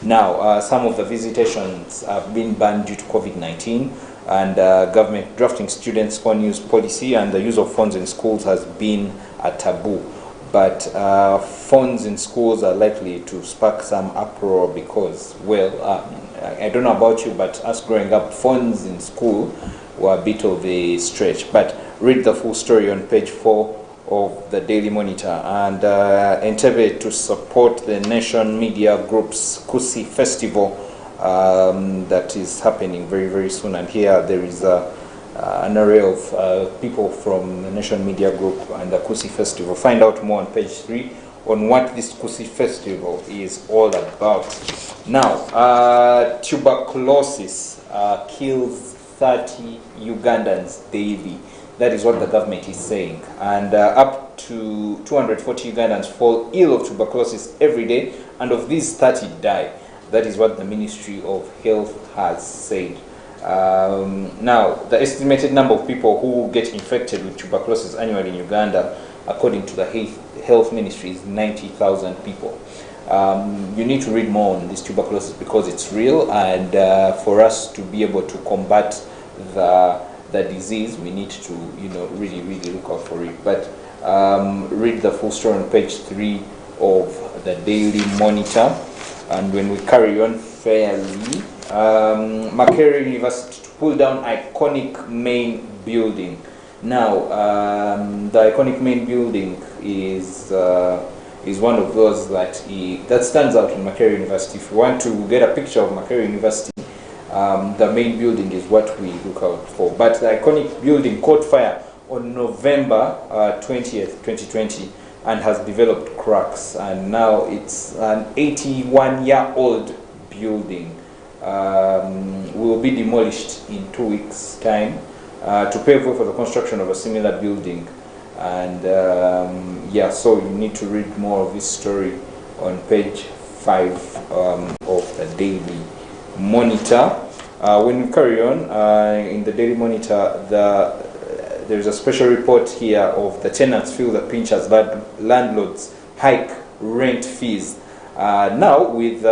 Now, some of the visitations have been banned due to COVID-19, and government drafting students' on use policy, and the use of phones in schools has been a taboo. But phones in schools are likely to spark some uproar because, well, I don't know about you, but us growing up, phones in school were a bit of a stretch. But read the full story on page 4 of the Daily Monitor. And Entebbe to support the Nation Media Group's Kusi Festival that is happening very, very soon. And here there is an array of people from the Nation Media Group and the Kusi Festival. Find out more on page 3 on what this Kusi Festival is all about. Now, tuberculosis kills 30 Ugandans daily. That is what the government is saying. And up to 240 Ugandans fall ill of tuberculosis every day, and of these 30 die. That is what the Ministry of Health has said. Now, the estimated number of people who get infected with tuberculosis annually in Uganda, according to the Health Ministry, is 90,000 people. You need to read more on this tuberculosis because it's real, and for us to be able to combat the disease, we need to, really, really look out for it. But read the full story on page 3 of the Daily Monitor. And when we carry on fairly, Makerere University to pull down iconic main building. Now, the iconic main building is one of those that stands out in Makerere University. If you want to get a picture of Makerere University, the main building is what we look out for. But the iconic building caught fire on November 20th, 2020, and has developed cracks, and now it's an 81-year-old building. Will be demolished in 2 weeks' time to pave way for the construction of a similar building. And so you need to read more of this story on page 5 of the Daily Monitor. When we carry on in the Daily Monitor, there's a special report here of the tenants feel the pinch as landlords hike rent fees. Now, with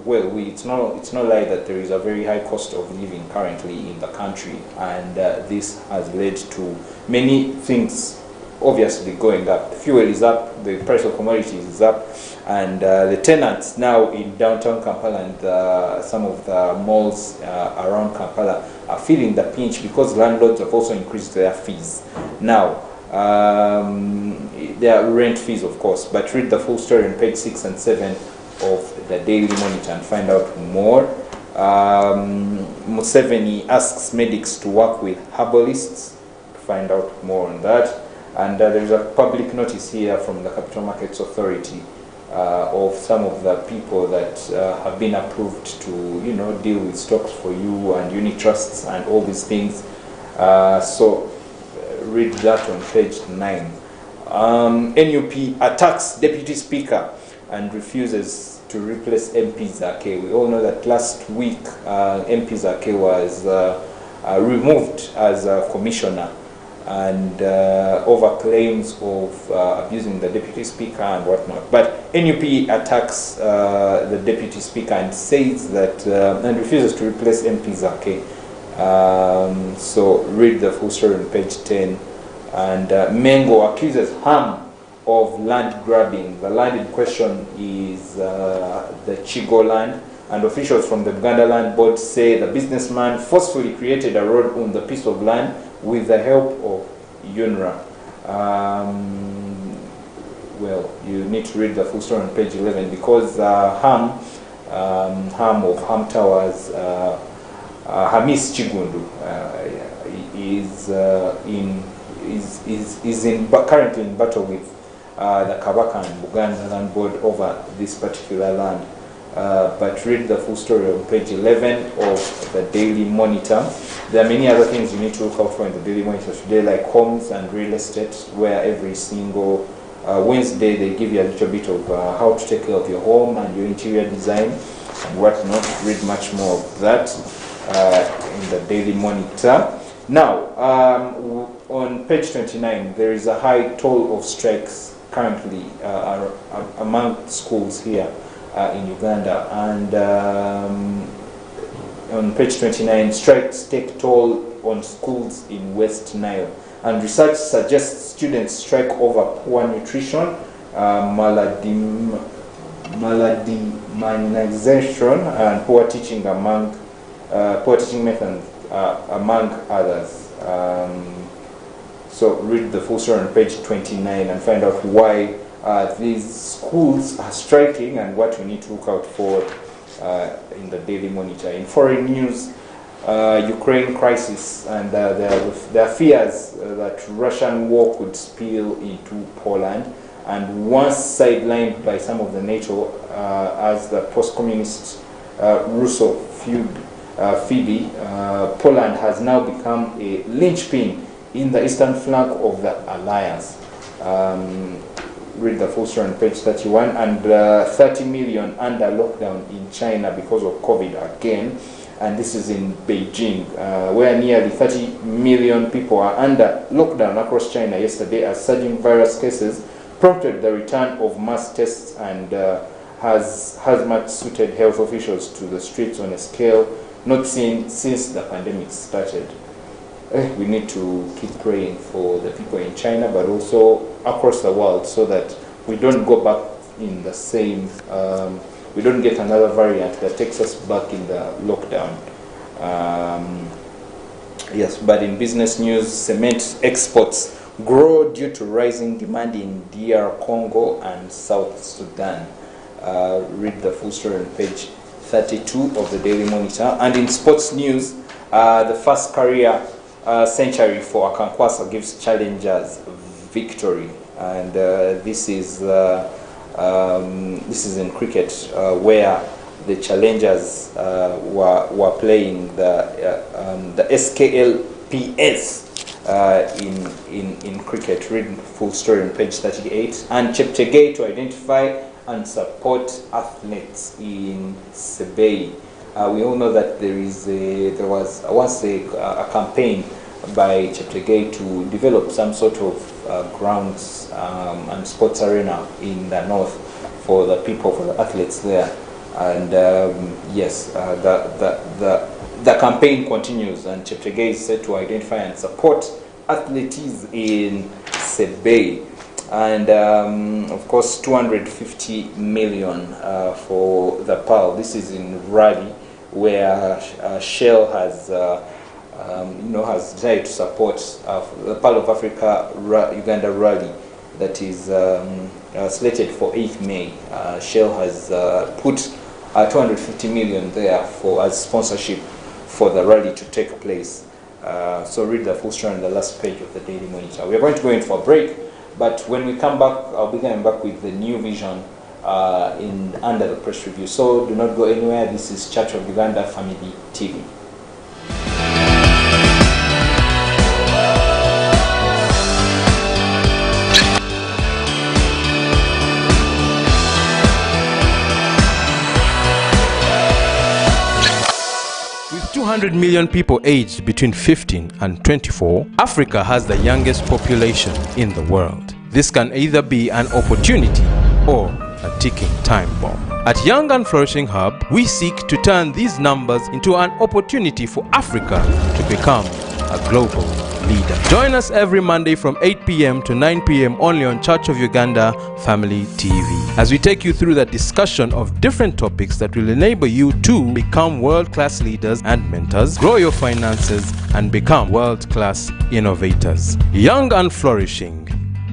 it's no lie that there is a very high cost of living currently in the country, and this has led to many things obviously going up. Fuel is up, the price of commodities is up, and the tenants now in downtown Kampala and some of the malls around Kampala are feeling the pinch because landlords have also increased their fees. Now, their rent fees, of course, but read the full story on page 6 and 7 of the Daily Monitor and find out more. Museveni asks medics to work with herbalists. To find out more on that. And there's a public notice here from the Capital Markets Authority of some of the people that have been approved to, deal with stocks for you and unit trusts and all these things. So read that on page 9. NUP attacks Deputy Speaker and refuses to replace MP Zake. We all know that last week MP Zake was removed as a commissioner, and over claims of abusing the Deputy Speaker and whatnot. But NUP attacks the Deputy Speaker and says that, and refuses to replace MP Zake. So read the full story on page 10. And Mengo accuses Ham of land grabbing. The land in question is the Chigo land, and officials from the Buganda Land Board say the businessman forcefully created a road on the piece of land with the help of UNRA. Well, you need to read the full story on page 11 because Ham of Ham Towers, Hamis Chigundu, is currently in battle with the Kabaka and Buganda Land Board over this particular land. But read the full story on page 11 of the Daily Monitor. There are many other things you need to look out for in the Daily Monitor today, like homes and real estate, where every single Wednesday they give you a little bit of how to take care of your home and your interior design and whatnot. Read much more of that in the Daily Monitor. Now, on page 29, there is a high toll of strikes currently among schools here. in Uganda. And on page 29, strikes take toll on schools in West Nile. And research suggests students strike over poor nutrition, maladimmunization, and poor teaching methods, among others. So read the full story on page 29 and find out why these schools are striking and what you need to look out for in the Daily Monitor. In foreign news, Ukraine crisis, and there are fears that Russian war could spill into Poland, and once sidelined by some of the NATO as the post-communist Russo Phoebe, Poland has now become a linchpin in the eastern flank of the alliance. Read the full story on page 31. And 30 million under lockdown in China because of COVID again. And this is in Beijing, where nearly 30 million people are under lockdown across China yesterday as surging virus cases prompted the return of mass tests and has much suited health officials to the streets on a scale not seen since the pandemic started. We need to keep praying for the people in China, but also across the world, so that we don't go back in the same, we don't get another variant that takes us back in the lockdown. Yes, but in business news, cement exports grow due to rising demand in DR Congo and South Sudan. Read the full story on page 32 of the Daily Monitor. And in sports news, the first career century for Akankwasa gives challengers victory, and this is in cricket, where the challengers were playing the SKLPS in cricket. Read full story on page 38. And Cheptegei to identify and support athletes in Sebei. We all know that there was once a campaign by Cheptegei to develop some sort of grounds and sports arena in the north for the people, for the athletes there. And yes, the campaign continues, and Cheptegei is set to identify and support athletes in Sebei. And of course, 250 million for the PAL. This is in Raleigh, where Shell has decided to support the Pearl of Africa Uganda rally that is slated for 8th May. Shell has put 250 million there as sponsorship for the rally to take place. So read the full story on the last page of the Daily Monitor. We are going to go in for a break, but when we come back, I'll be coming back with the new vision under the press review. So do not go anywhere. This is Church of Uganda Family TV. With 200 million people aged between 15 and 24, Africa has the youngest population in the world. This can either be an opportunity or a ticking time bomb. At Young and Flourishing Hub, we seek to turn these numbers into an opportunity for Africa to become a global leader. Join us every Monday from 8 p.m. to 9 p.m. only on Church of Uganda Family TV, as we take you through the discussion of different topics that will enable you to become world-class leaders and mentors, grow your finances, and become world-class innovators. Young and Flourishing,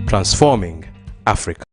transforming Africa.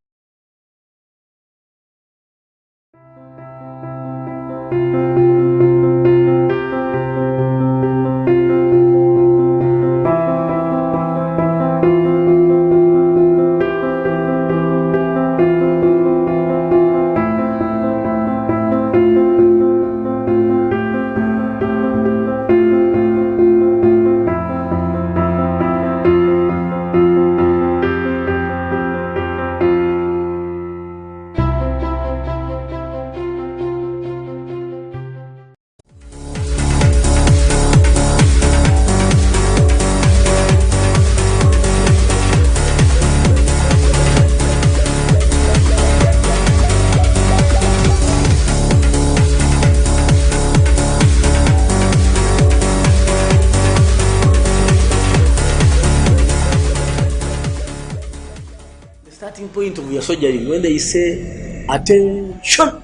point of your surgery, when they say attention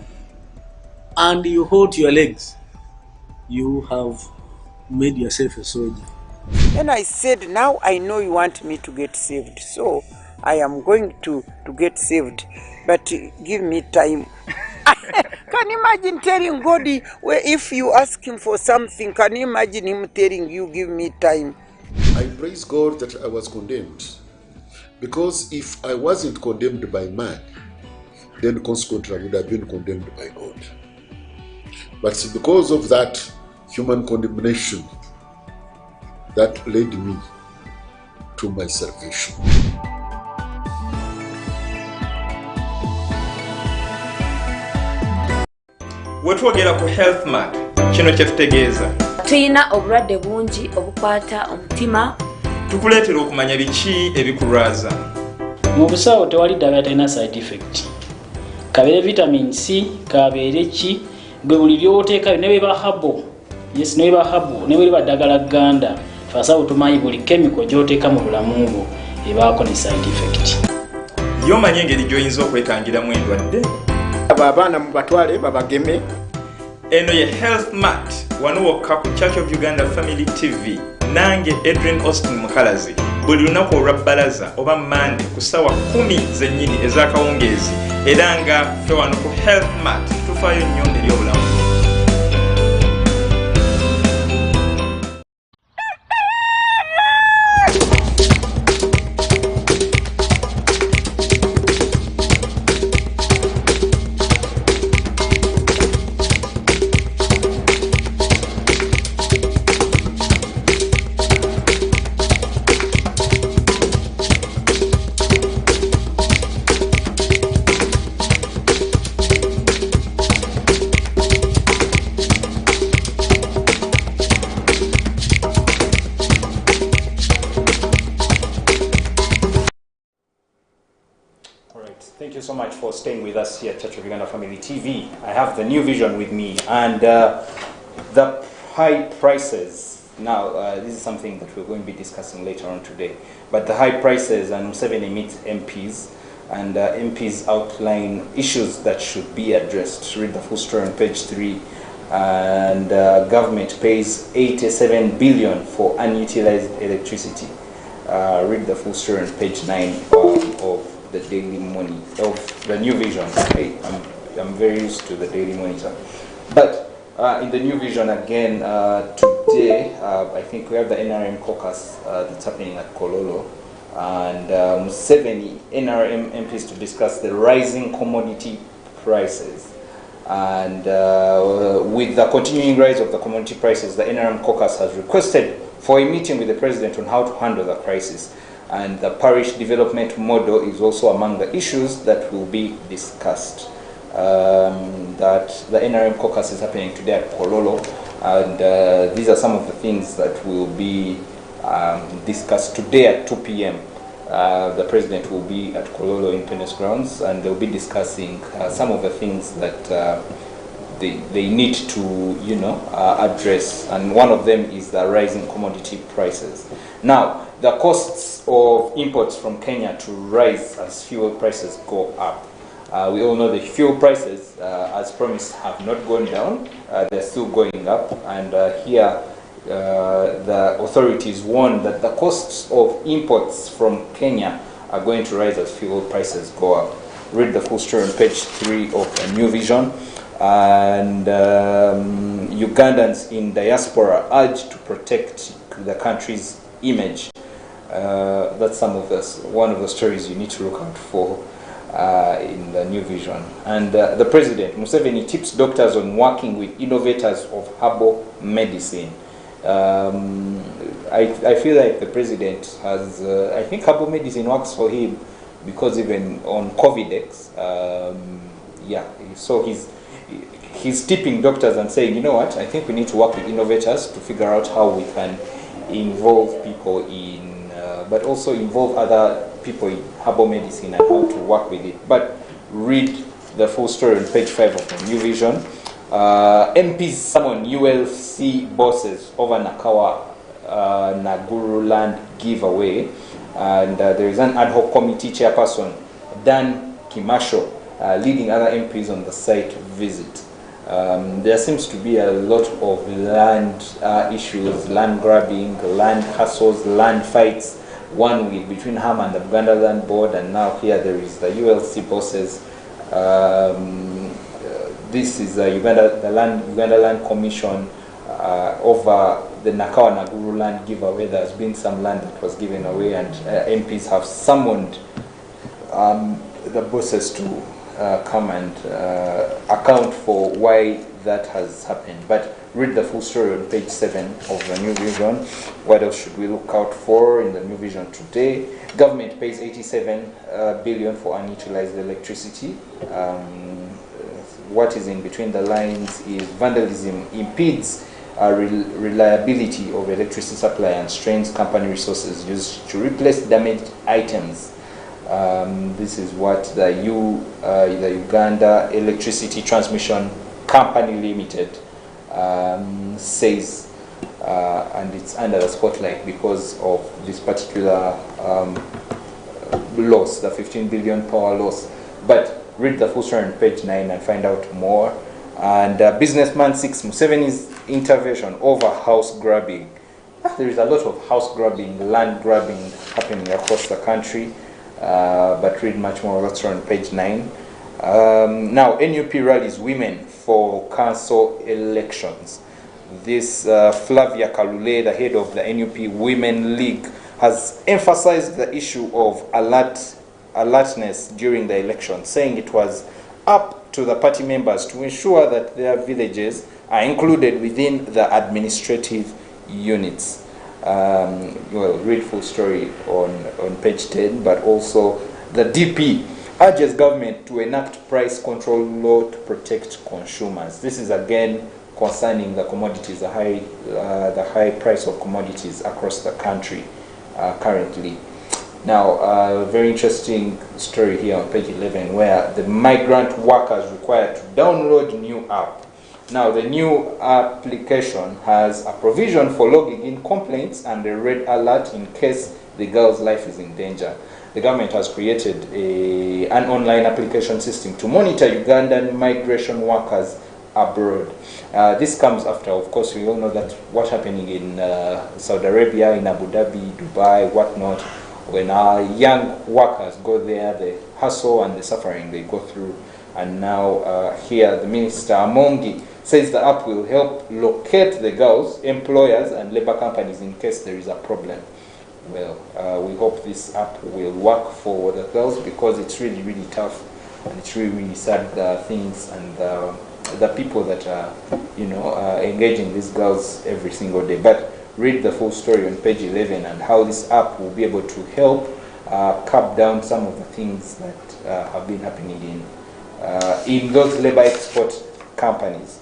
and you hold your legs, you have made yourself a soldier. And I said, now I know you want me to get saved, so I am going to get saved, but give me time. Can you imagine telling God, if you ask him for something, can you imagine him telling you, give me time? I praise God that I was condemned, because if I wasn't condemned by man, then consequently I would have been condemned by God. But because of that human condemnation, that led me to my salvation. Wetwogera ku health map kino kyefitegeeza tuyina obulwadde bungi obukwata omutima tukuleetera okumanya biki ebikulwaza. Mu busawo tewali ddagala talina side effect. Kabeere vitamin C, kabeere ki, gwe buli by'oteekayo ne bweba habo, yes, ne bweba habo, ne bweba ddagala gganda, abasawo tumanyi buli chemical gy'oteeka mu bulamu bwo ebaako ne side effect. Y'omanyi engeri gy'oyinza okwekangiramu endwadde? Abaana mu batwale babageme. Eno ye Health Mat wano wokka ku Church of Uganda Family TV. Nange Adrian Austin Mukalazi buli lunaku olwabbalaza oba Monday ku ssaawa 10 zennyini ez'akawungeezi era nga ffe wano ku Health Mat tufaayo nnyo eri obulamu. Thank you so much for staying with us here at Church of Uganda Family TV. I have the new vision with me, and the high prices. Now, this is something that we're going to be discussing later on today. But the high prices, and Museveni meets MPs, and MPs outline issues that should be addressed. Read the full story on page 3. And government pays 87 billion for unutilized electricity. Read the full story on page 9 of the Daily Money, of the New Vision. I'm very used to the Daily Monitor. But in the New Vision again, today, I think we have the NRM caucus that's happening at Kololo. And 70 NRM MPs to discuss the rising commodity prices. And with the continuing rise of the commodity prices, the NRM caucus has requested for a meeting with the president on how to handle the crisis. And the parish development model is also among the issues that will be discussed. That the NRM caucus is happening today at Kololo, and these are some of the things that will be discussed today at 2 p.m. The president will be at Kololo Independence Grounds, and they'll be discussing some of the things that they need to, address. And one of them is the rising commodity prices. Now, the costs of imports from Kenya to rise as fuel prices go up. We all know the fuel prices, as promised, have not gone down. They're still going up. And here, the authorities warn that the costs of imports from Kenya are going to rise as fuel prices go up. Read the full story on page 3 of a New Vision. And Ugandans in diaspora urged to protect the country's image. That's one of the stories you need to look out for in the New Vision. And the president, Museveni, tips doctors on working with innovators of herbal medicine. I feel like the president has, I think herbal medicine works for him, because even on COVID-X, so he's tipping doctors and saying, you know what, I think we need to work with innovators to figure out how we can involve people in, but also involve other people in herbal medicine and how to work with it. But read the full story on page 5 of the New Vision. MPs summon ULC bosses over Nakawa Naguru land giveaway. And there is an ad hoc committee chairperson Dan Kimasho leading other MPs on the site visit. There seems to be a lot of land issues, land grabbing, land hassles, land fights, one week between HAM and the Buganda Land Board, and now here there is the ULC bosses. This is the Uganda Land Commission over the Nakawa Naguru land giveaway. There has been some land that was given away, and MPs have summoned the bosses to come and account for why that has happened. But read the full story on page 7 of the New Vision. What else should we look out for in the New Vision today? Government pays 87 billion for unutilized electricity. What is in between the lines is vandalism impedes reliability of electricity supply and strains company resources used to replace damaged items. This is what the Uganda Electricity Transmission Company Limited says, and it's under the spotlight because of this particular loss, the 15 billion power loss. But read the full story on page 9 and find out more. And businessman seeks Museveni's intervention over house grabbing. There is a lot of house grabbing, land grabbing happening across the country, but read much more. That's on page 9. Now, NUP rallies women for council elections. This Flavia Kalule, the head of the NUP Women League, has emphasized the issue of alertness during the election, saying it was up to the party members to ensure that their villages are included within the administrative units. Well, read full story on page 10, but also the DP urges government to enact price control law to protect consumers. This is again concerning the commodities, the high price of commodities across the country currently. Now, a very interesting story here on page 11, where the migrant workers required to download new app. Now, the new application has a provision for logging in complaints and a red alert in case the girl's life is in danger. The government has created an online application system to monitor Ugandan migration workers abroad. This comes after, of course, we all know that what's happening in Saudi Arabia, in Abu Dhabi, Dubai, whatnot. When our young workers go there, the hustle and the suffering they go through. And now here the Minister Amongi says the app will help locate the girls, employers and labor companies in case there is a problem. Well, we hope this app will work for the girls, because it's really, really tough, and it's really, really sad things, and the people that are, engaging these girls every single day. But read the full story on page 11 and how this app will be able to help curb down some of the things that have been happening in those labor export companies.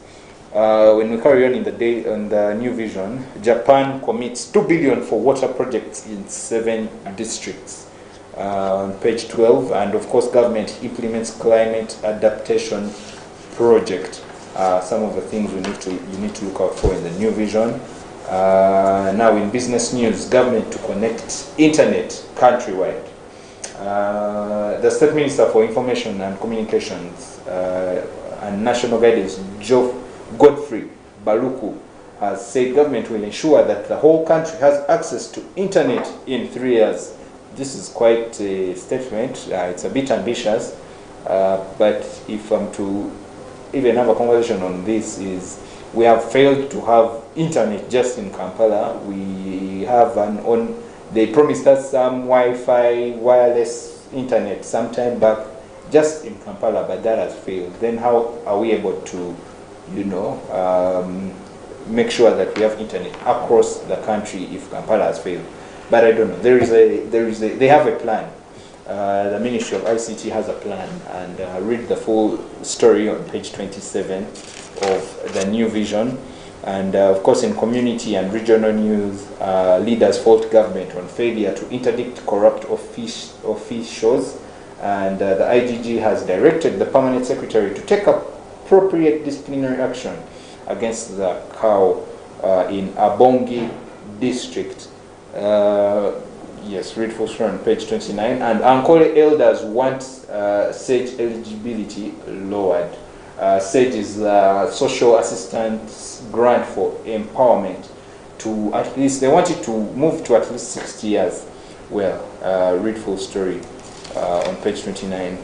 When we carry on in the New Vision, Japan commits 2 billion for water projects in 7 districts. On page 12, and of course, government implements climate adaptation project. Some of the things you need to look out for in the New Vision. Now, in business news, government to connect internet countrywide. The State Minister for Information and Communications and National Guidance, Godfrey Baluku, has said government will ensure that the whole country has access to internet in 3 years. This is quite a statement. It's a bit ambitious, but if I'm to even have a conversation on this, is we have failed to have internet just in Kampala. We have they promised us some Wi-Fi, wireless internet sometime back just in Kampala, but that has failed. Then how are we able to, make sure that we have internet across the country if Kampala has failed? But I don't know. They have a plan. The Ministry of ICT has a plan, and read the full story on page 27 of the New Vision. And of course, in community and regional news, leaders fault government on failure to interdict corrupt officials, and the IGG has directed the permanent secretary to take appropriate disciplinary action against the cow in Abongi district. Yes, read full story on page 29. And Ankole elders want SAGE eligibility lowered. SAGE is the social assistance grant for empowerment. To at least, they want it to move to at least 60 years. Well, read full story on page 29.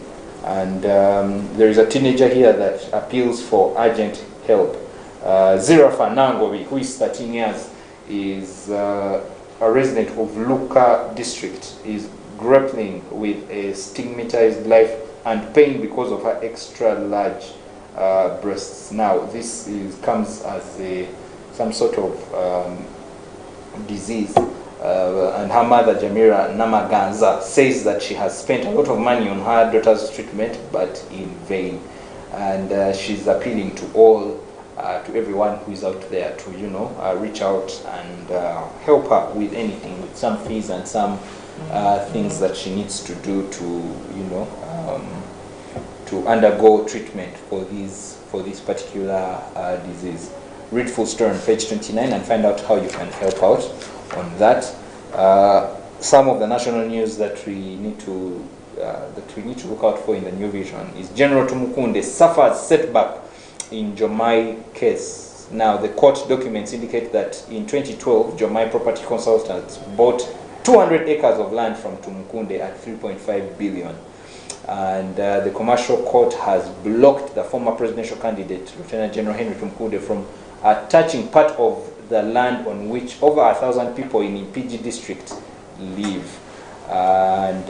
And there is a teenager here that appeals for urgent help. Zirafa Nangovi, who is 13 years, is a resident of Luka district, is grappling with a stigmatized life and pain because of her extra large breasts. Now, this comes as some sort of disease. And her mother, Jamira Namaganza, says that she has spent a lot of money on her daughter's treatment, but in vain. And she's appealing to all, to everyone who is out there to, reach out and help her with anything, with some fees and some things that she needs to do to, to undergo treatment for this particular disease. Read full story on page 29 and find out how you can help out on that. Some of the national news that we need to look out for in the New Vision is General Tumukunde suffers setback in Jomai case. Now, the court documents indicate that in 2012, Jomai Property Consultants bought 200 acres of land from Tumukunde at 3.5 billion. And the commercial court has blocked the former presidential candidate, Lieutenant General Henry Tumukunde, from attaching part of the land on which over 1,000 people in Impiji district live. And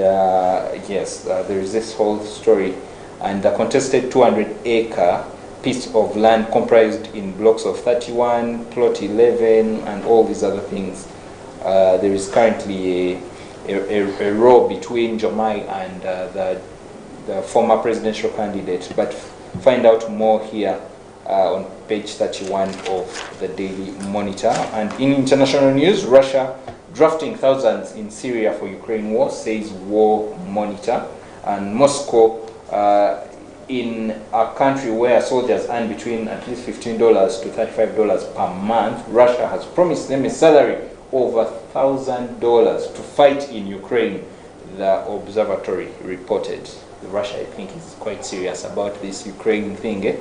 yes, there is this whole story. And the contested 200-acre piece of land comprised in blocks of 31, plot 11, and all these other things. There is currently a row between Jomai and the former presidential candidate. But find out more here on page 31 of the Daily Monitor. And in international news, Russia drafting thousands in Syria for Ukraine war, says War Monitor. And Moscow, in a country where soldiers earn between at least $15 to $35 per month, Russia has promised them a salary of $1,000 to fight in Ukraine, the observatory reported. Russia, I think, is quite serious about this Ukraine thing.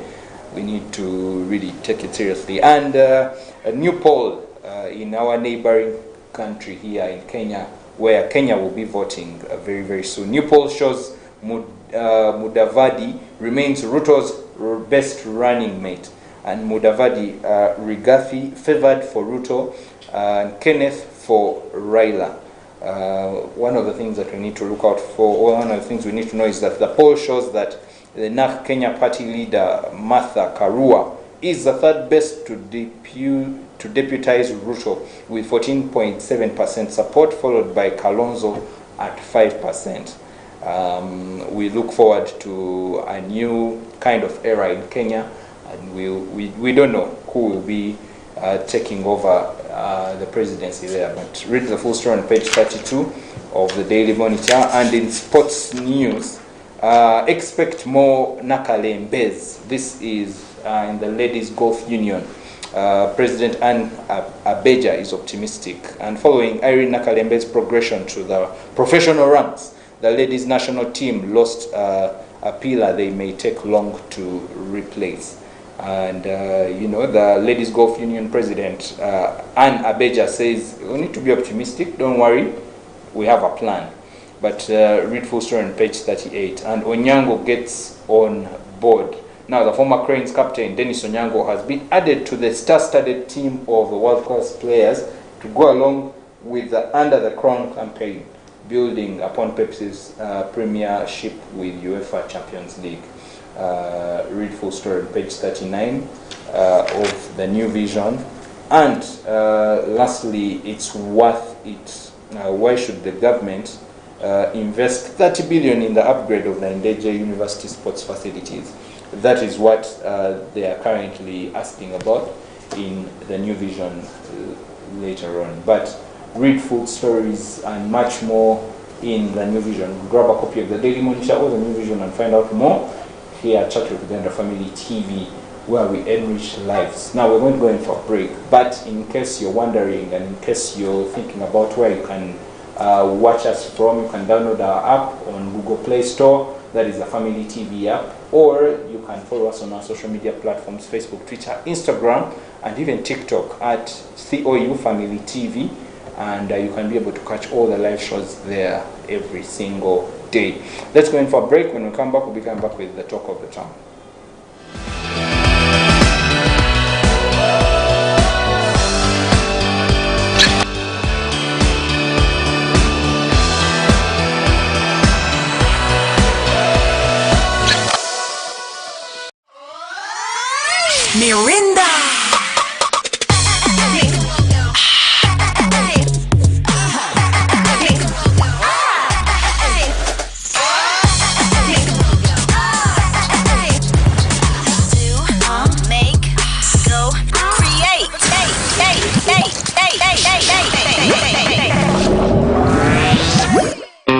We need to really take it seriously. And a new poll in our neighboring country here in Kenya, where Kenya will be voting very, very soon. New poll shows Mudavadi remains Ruto's best running mate. And Mudavadi, Rigathi favored for Ruto, and Kenneth for Raila. One of the things that we need to look out for, or one of the things we need to know, is that the poll shows that the NARC Kenya party leader, Martha Karua, is the third best to deputize Ruto with 14.7% support, followed by Kalonzo at 5%. We look forward to a new kind of era in Kenya, and we don't know who will be taking over the presidency there. But read the full story on page 32 of the Daily Monitor. And in sports news, expect more Nakalembes. This is in the Ladies Golf Union. President Anne Abeja is optimistic. And following Irene Nakalembe's progression to the professional ranks, the ladies' national team lost a pillar they may take long to replace. And, the Ladies Golf Union president, Anne Abeja, says, we need to be optimistic, don't worry, we have a plan. But read full story on page 38. And Onyango gets on board. Now, the former Cranes captain, Dennis Onyango, has been added to the star-studded team of world-class players to go along with the Under the Crown campaign, building upon Pepsi's premiership with UEFA Champions League. Read full story on page 39 of the New Vision. And lastly, it's worth it. Why should the government invest 30 billion in the upgrade of the Ndeje University sports facilities? That is what they are currently asking about in the New Vision later on. But read full stories and much more in the New Vision. Grab a copy of the Daily Monitor or the New Vision and find out more here at Chat with Brenda Family TV, where we enrich lives. Now we're going to go in for a break, but in case you're wondering and in case you're thinking about where you can watch us from. You can download our app on Google Play Store. That is the Family TV app. Or you can follow us on our social media platforms, Facebook, Twitter, Instagram, and even TikTok at COU Family TV. And you can be able to catch all the live shows there every single day. Let's go in for a break. When we come back, we'll be coming back with the talk of the town. Mirinda.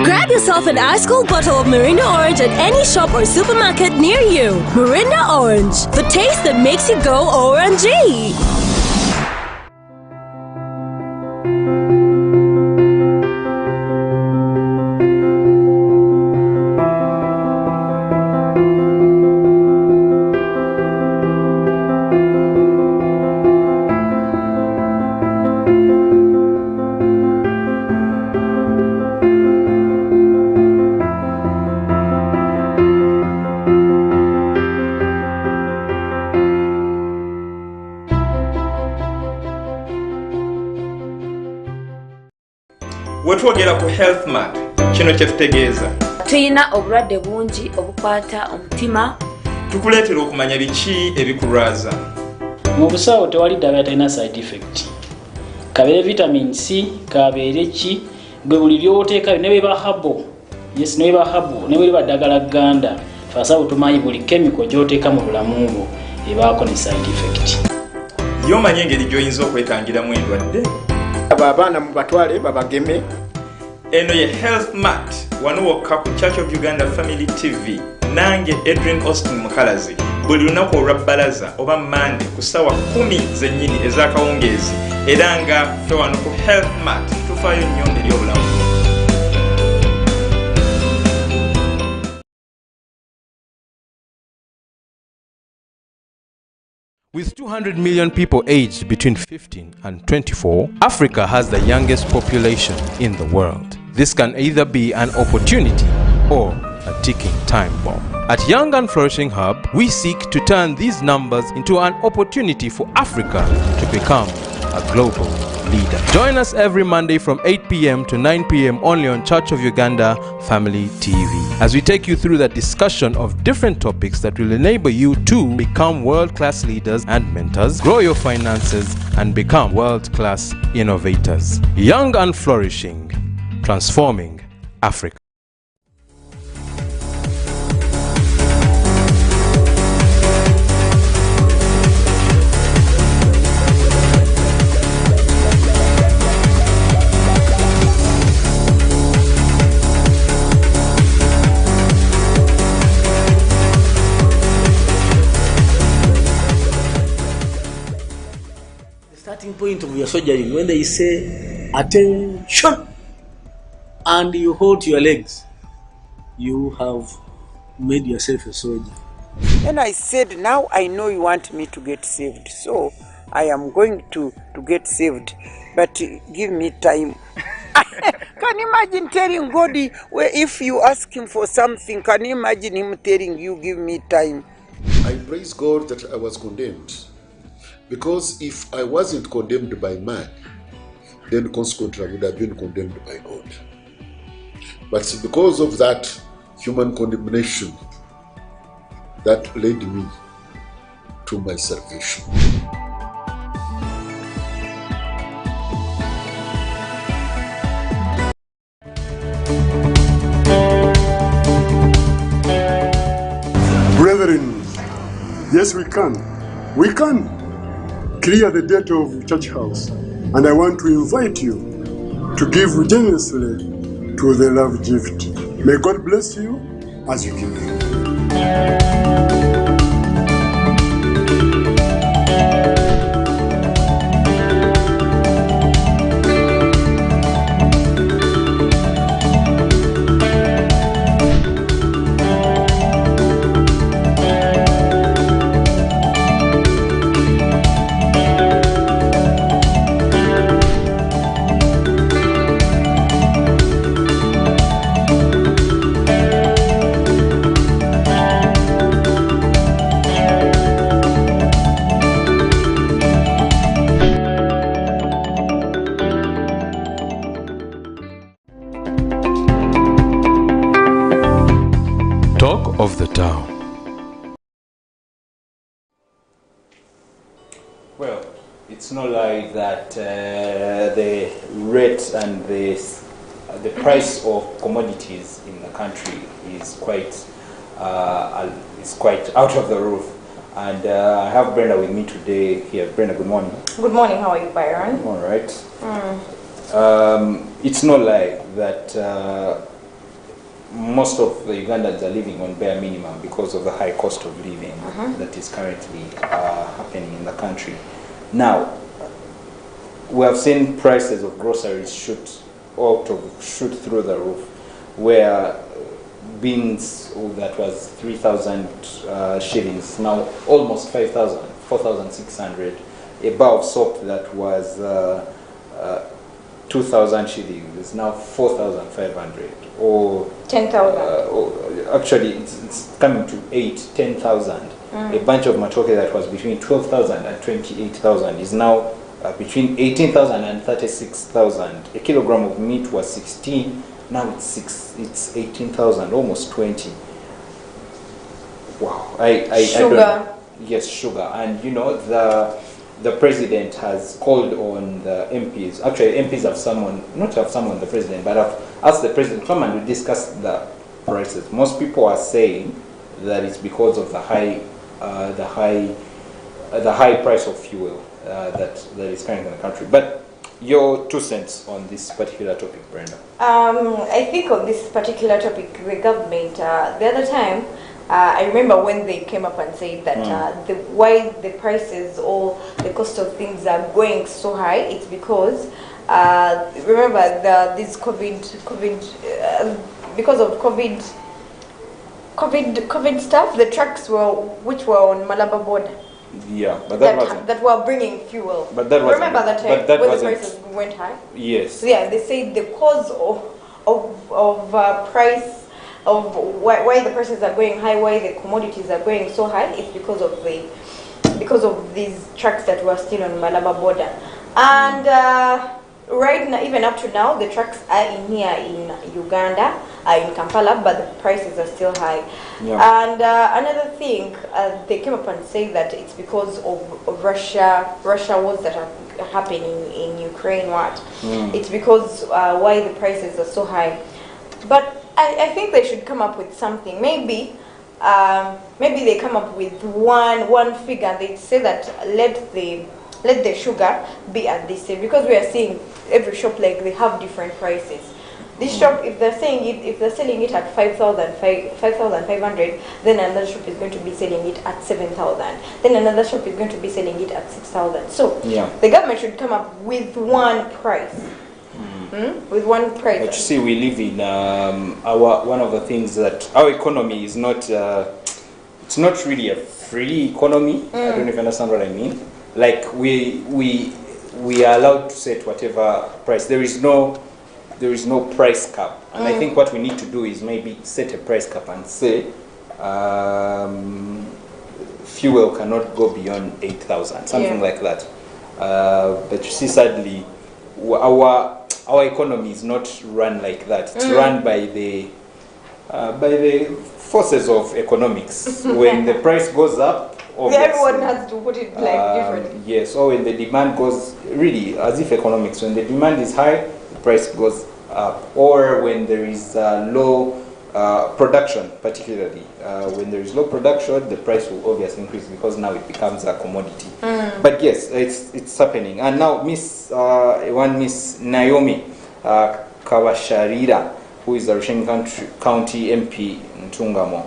Grab yourself an ice cold bottle of Mirinda Orange at any shop or supermarket near you. Mirinda Orange, the taste that makes you go ORNG. Wetwogera ku health map kino kyetutegeeza tuyina obulwadde bungi obukwata omutima tukuleetera okumanya biki ebikulwaza mu busawo tewali ddagala talina side effect kabeere vitamin C kabeere ki gwe buli lyoteekayo ne bweba habo yes ne bweba habo ne bweba ddagala gganda fasawo tumanyi buli chemical gy'oteeka mu bulamu bwo ebaako ne side effect y'omanyi engeri gy'oyinza okwekangiramu endwadde abo abaana mu batwale babageme eno ye health mat wano wokka ku Church of Uganda Family TV nange Adrian Austin Mukalazi buli lunaku olwa bbalaza oba Monday ku ssaawa 10 zennyini ez'akawungeezi era nga ffe wano ku health mat tufaayo nnyo eri obulamu. With 200 million people aged between 15 and 24, Africa has the youngest population in the world. This can either be an opportunity or a ticking time bomb. At Young and Flourishing Hub, we seek to turn these numbers into an opportunity for Africa to become a global leader. Join us every Monday from 8 p.m. to 9 p.m. only on Church of Uganda Family TV as we take you through the discussion of different topics that will enable you to become world-class leaders and mentors, grow your finances, and become world-class innovators. Young and Flourishing, transforming Africa. Point of your soldiering when they say attention and you hold your legs, you have made yourself a soldier. And I said, now I know you want me to get saved, so I am going to get saved, but give me time. Can you imagine telling God, where if you ask him for something, can you imagine him telling you, give me time? I praise God that I was condemned. Because if I wasn't condemned by man, then consequently I would have been condemned by God. But it's because of that human condemnation that led me to my salvation. Brethren, yes we can. We can clear the debt of church house, and I want to invite you to give generously to the love gift. May God bless you as you give. Well, it's not like that the rate and the price of commodities in the country is quite out of the roof. And I have Brenda with me today here. Brenda, good morning. Good morning. How are you, Byron? All right. It's not like that most of the Ugandans are living on bare minimum because of the high cost of living that is currently happening in the country. Now, we have seen prices of groceries shoot through the roof, where beans that was 3,000 shillings, now almost 5,000, 4,600. A bar of soap that was 2,000 shillings is now 4,500, or 10,000. Actually, it's coming to 10,000. A bunch of matoke that was between 12,000 and 28,000 is now between 18,000 and 36,000. A kilogram of meat was 16. Now it's 18,000, almost 20. Wow. Sugar. Yes, sugar. And you know, the president has called on the MPs. Actually, MPs have summoned the president, but have asked the president to come and discuss the prices. Most people are saying that it's because of the high price of fuel that is currently in the country. But your 2 cents on this particular topic, Brenda. I think on this particular topic, the government, the other time, I remember when they came up and said that why the prices or the cost of things are going so high, it's because, remember this because of COVID stuff, the trucks which were on Malaba border. Yeah, but that were bringing fuel. But that wasn't. Remember that time when the prices went high? Yes. So yeah, they say the cause of price of why the prices are going high, why the commodities are going so high, is because of these trucks that were still on Malaba border. And right now, even up to now, the trucks are in Uganda, are in Kampala, but the prices are still high. Yeah. And another thing, they came up and said that it's because of Russia wars that are happening in Ukraine. It's because why the prices are so high. But I think they should come up with something. Maybe they come up with one figure. They say that let the sugar be at this same, because we are seeing every shop, like, they have different prices. This shop, if they're selling it at 5,500, then another shop is going to be selling it at 7,000. Then another shop is going to be selling it at 6,000. So the government should come up with one price. With one price. But you see, we live in one of the things that our economy is not. It's not really a free economy. I don't know if you understand what I mean. Like we are allowed to set whatever price. There is no price cap, and I think what we need to do is maybe set a price cap and say fuel cannot go beyond 8,000, something like that. But you see, sadly, our economy is not run like that. It's run by the forces of economics. When the price goes up, everyone has to put it like differently. Yes, or when the demand goes, really, as if economics, when the demand is high, the price goes up. Or when there is low production, particularly. When there is low production, the price will obviously increase because now it becomes a commodity. But yes, it's happening. And now Miss Naomi Kawasharira, who is the Rushen County MP in Tungamo,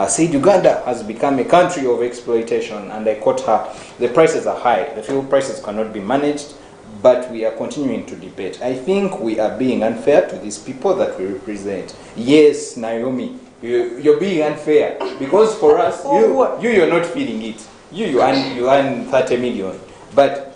said Uganda has become a country of exploitation, and I quote her, "The prices are high, the fuel prices cannot be managed, but we are continuing to debate. I think we are being unfair to these people that we represent." Yes, Naomi, you're being unfair, because for us, you're not feeling it. You earn 30 million, but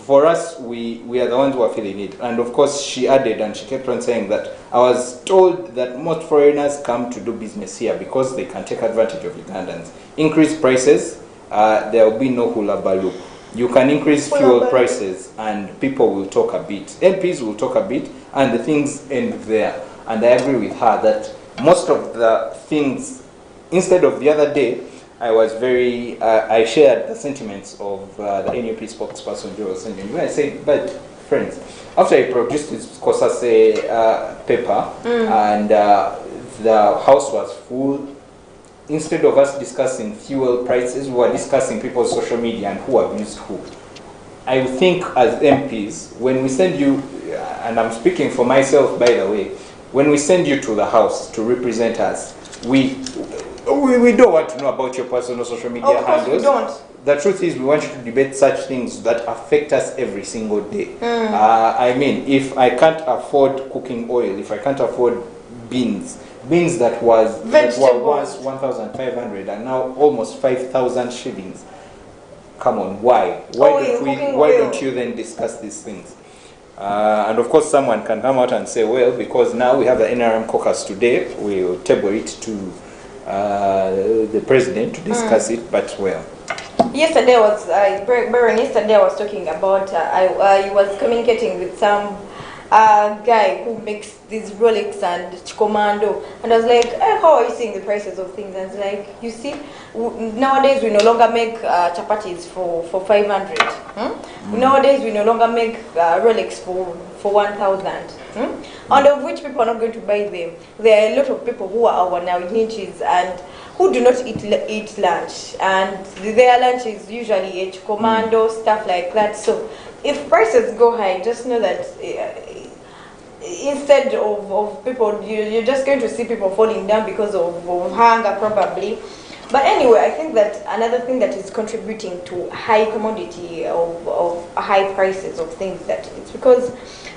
for us, we are the ones who are feeling it. And of course, she added, and she kept on saying that, "I was told that most foreigners come to do business here because they can take advantage of Ugandans. Increase prices, there will be no hula baloo. You can increase fuel prices and people will talk a bit. MPs will talk a bit and the things end there." And I agree with her that most of the things, instead of the other day, I was very, I shared the sentiments of the NUP spokesperson, Joel Senjun. I said, but friends, after I produced this Kosase paper and the house was full, instead of us discussing fuel prices, we were discussing people's social media and who abused who. I think as MPs, when we send you, and I'm speaking for myself by the way, when we send you to the house to represent us, we don't want to know about your personal social media handles. We don't. The truth is we want you to debate such things that affect us every single day. I mean, if I can't afford cooking oil, if I can't afford beans that were once 1,500 and now almost 5,000 shillings. Come on, why? Why don't you then discuss these things? And of course someone can come out and say, well, because now we have the NRM caucus today, we'll table it to the president to discuss it, but well. Yesterday was, Byron, yesterday I was talking about, I was communicating with some guy who makes these Rolex and Commando, and I was like, hey, how are you seeing the prices of things? And it's like, you see, nowadays we no longer make chapatis for 500. Nowadays we no longer make Rolex for 1,000. And of which people are not going to buy them. There are a lot of people who are our now niches and who do not eat lunch, and their lunch is usually H Commando, stuff like that. So if prices go high, just know that instead of people, you're just going to see people falling down because of hunger probably. But anyway, I think that another thing that is contributing to high commodity of high prices of things, that it's because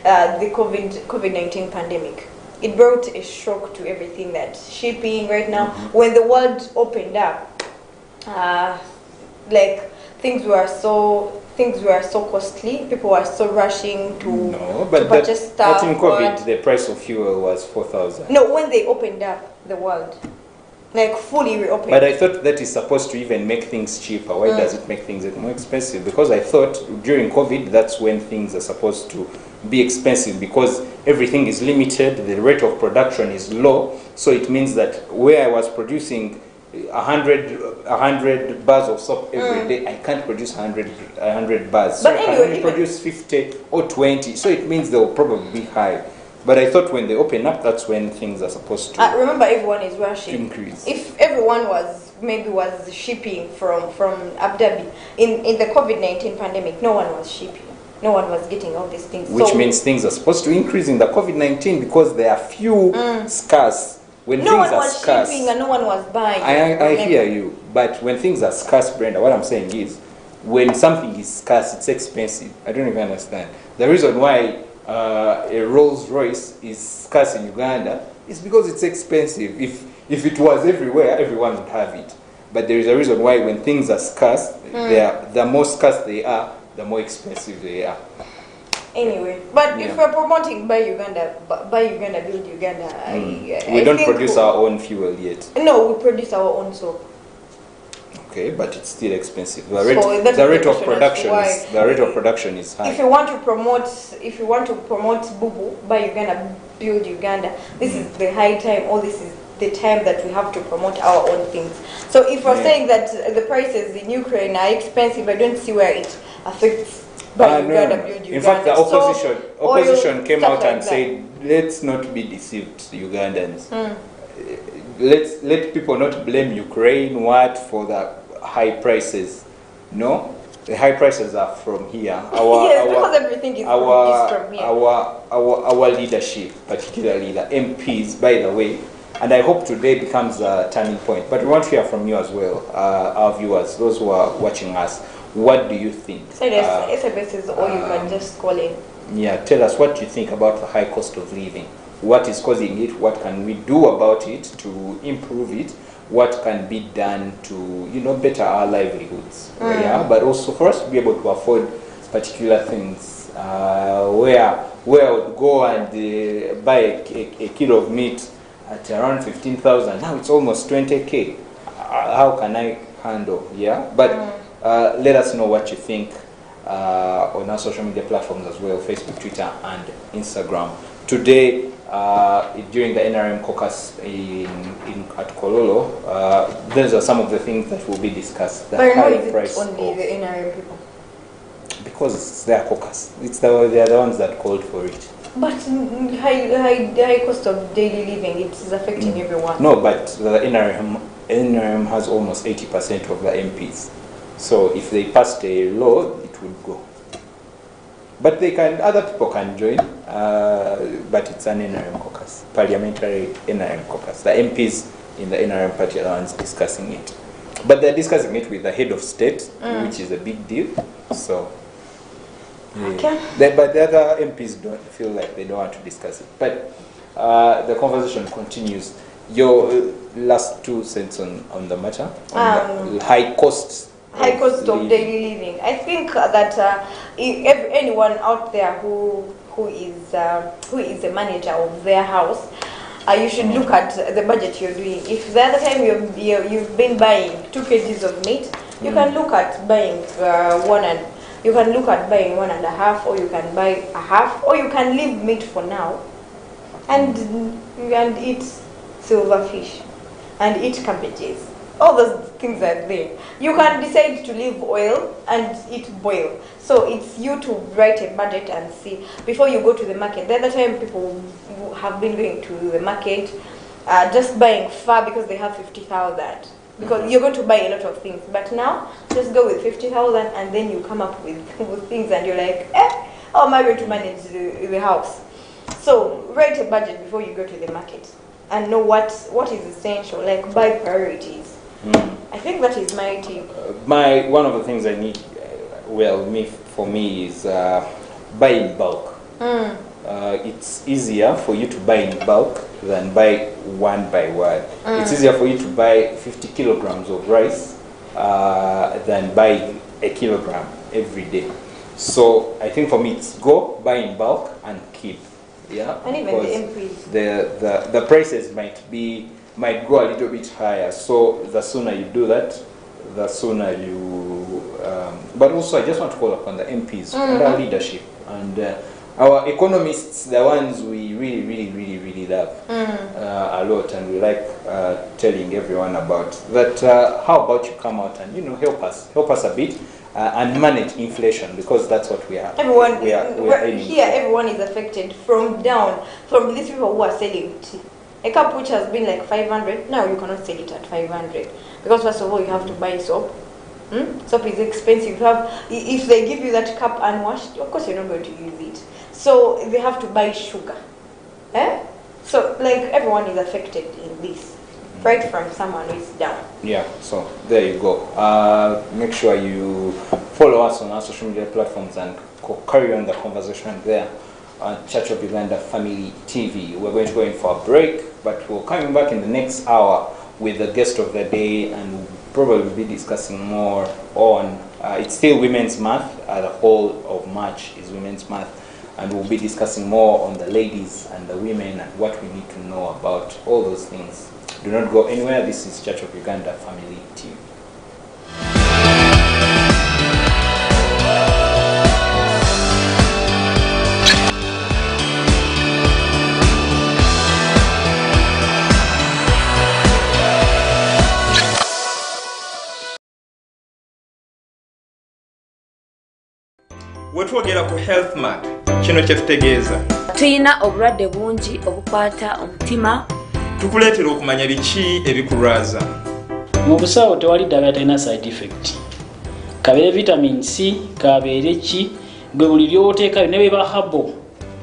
the COVID-19 pandemic. It brought a shock to everything, that shipping right now, when the world opened up, like things were so costly, people were so rushing to purchase stuff. But in COVID, the price of fuel was 4,000. No, when they opened up the world, like fully reopened. But I thought that is supposed to even make things cheaper. Why does it make things more expensive? Because I thought during COVID, that's when things are supposed to be expensive, because everything is limited, the rate of production is low, so it means that where I was producing 100 bars of soap every day, I can't produce 100 bars. So I can only produce 50 or 20, so it means they will probably be high. But I thought when they open up, that's when things are supposed to remember, everyone is rushing. Increase. If everyone was shipping from Abu Dhabi in the COVID-19 pandemic, no one was shipping. No one was getting all these things. Which means things are supposed to increase in the COVID-19 because there are few scarce. When no things one are was scarce, shipping and no one was buying. I hear you, but when things are scarce, Brenda, what I'm saying is, when something is scarce, it's expensive. I don't even understand. The reason why a Rolls Royce is scarce in Uganda is because it's expensive. If it was everywhere, everyone would have it. But there is a reason why when things are scarce, the more scarce they are, the more expensive they are. Anyway, but if we're promoting buy Uganda, build Uganda, we don't produce our own fuel yet. No, we produce our own soap. Okay, but it's still expensive. The rate of production is high. If you want to promote Bubu, buy Uganda, build Uganda. This is the high time, or this is the time that we have to promote our own things. So if we're saying that the prices in Ukraine are expensive, I don't see where it affects buy Uganda, build Uganda. In fact, the opposition came out and said, let's not be deceived, Ugandans. Let people not blame Ukraine for the high prices. No, the high prices are from here. Because everything is from here. Our leadership, particularly the MPs, by the way, and I hope today becomes a turning point. But we want to hear from you as well, our viewers, those who are watching us. What do you think? So SMS is all you can just call in. Yeah, tell us what you think about the high cost of living. What is causing it? What can we do about it to improve it? What can be done to, better our livelihoods? Yeah, but also for us to be able to afford particular things. Where I would go and buy a kilo of meat at around 15,000. Now it's almost 20K. How can I handle? Yeah, but let us know what you think on our social media platforms as well, Facebook, Twitter, and Instagram. Today, during the NRM caucus at Kololo, those are some of the things that will be discussed. The but high is price it only the NRM people? Because it's their caucus. They are the ones that called for it. But high cost of daily living, it is affecting everyone. No, but the NRM has almost 80% of the MPs. So if they passed a law, it would go. But other people can join, but it's an NRM caucus, parliamentary NRM caucus. The MPs in the NRM party are the ones discussing it. But they're discussing it with the head of state, which is a big deal. So, okay. But the other MPs don't feel like they don't want to discuss it. But the conversation continues. Your last 2 cents on the matter, on the high cost of daily living. I think that if anyone out there who is a manager of their house, you should look at the budget you're doing. If the other time you've been buying 2 kgs of meat, you can look at buying you can look at buying 1.5, or you can buy a half, or you can leave meat for now and eat silverfish and eat cabbages. All those things are there. You can decide to leave oil and eat boil. So it's you to write a budget and see before you go to the market. The other time people have been going to the market just buying far because they have 50,000. Because you're going to buy a lot of things. But now, just go with 50,000 and then you come up with things and you're like, how am I going to manage the house? So write a budget before you go to the market and know what is essential, like buy priorities. I think that is my tip. One of the things I need, for me is buy in bulk. It's easier for you to buy in bulk than buy one by one. It's easier for you to buy 50 kilograms of rice than buy a kilogram every day. So I think for me it's go buy in bulk and keep. Yeah, and even the MPs. The prices might go a little bit higher. So the sooner you do that, the sooner you. But also, I just want to call upon the MPs and our leadership and our economists, the ones we really love a lot, and we like telling everyone about that. How about you come out and help us a bit. And manage inflation, because that's what we are. Everyone we are here. Everyone is affected from these people who are selling tea. A cup which has been like 500, now you cannot sell it at 500 because first of all you have to buy soap. Soap is expensive. If they give you that cup unwashed, of course you're not going to use it. So they have to buy sugar. So like everyone is affected in this. Right from someone who is down. Yeah, so there you go. Make sure you follow us on our social media platforms and carry on the conversation there on Church of Uganda Family TV. We're going to go in for a break, but we're coming back in the next hour with the guest of the day, and we'll probably be discussing more on, it's still Women's Month, the whole of March is Women's Month, and we'll be discussing more on the ladies and the women and what we need to know about all those things. Do not go anywhere. This is Church of Uganda Family TV. Wetwogera ku health mat kino kye tutegeeza tuyina obulwadde bungi obukwata omutima tukuleetera okumanya biki ebikulwaza. Mu busawo tewali ddagala talina side effect. Kabeere vitamin C, kabeere ki, gwe buli ly'oteekayo ne bweba habo.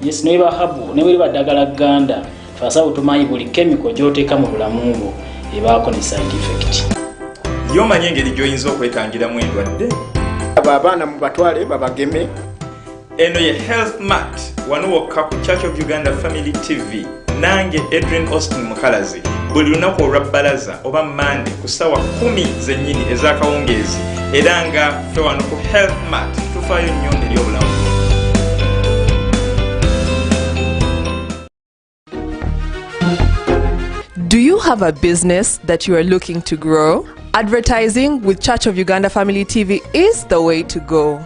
Yes, ne bweba habo, ne bweba ddagala gganda. Fasawo tumanyi buli chemical gy'oteeka mu bulamu bwo ebaako ne side effect. Y'omanyi engeri gy'oyinza okwetangiramu endwadde? Abo abaana mu batwale babageme. Eno ye Health Mat wano wokka ku Church of Uganda Family TV. Nange Adrian Austin Mukalazi buli lunaku olwabbalaza oba Mande ku ssaawa 10 zennyini ez'akawungeezi era nga ffe wano ku Health Mat tufaayo nnyo eri obulamu. Do you have a business that you are looking to grow? Advertising with Church of Uganda Family TV is the way to go.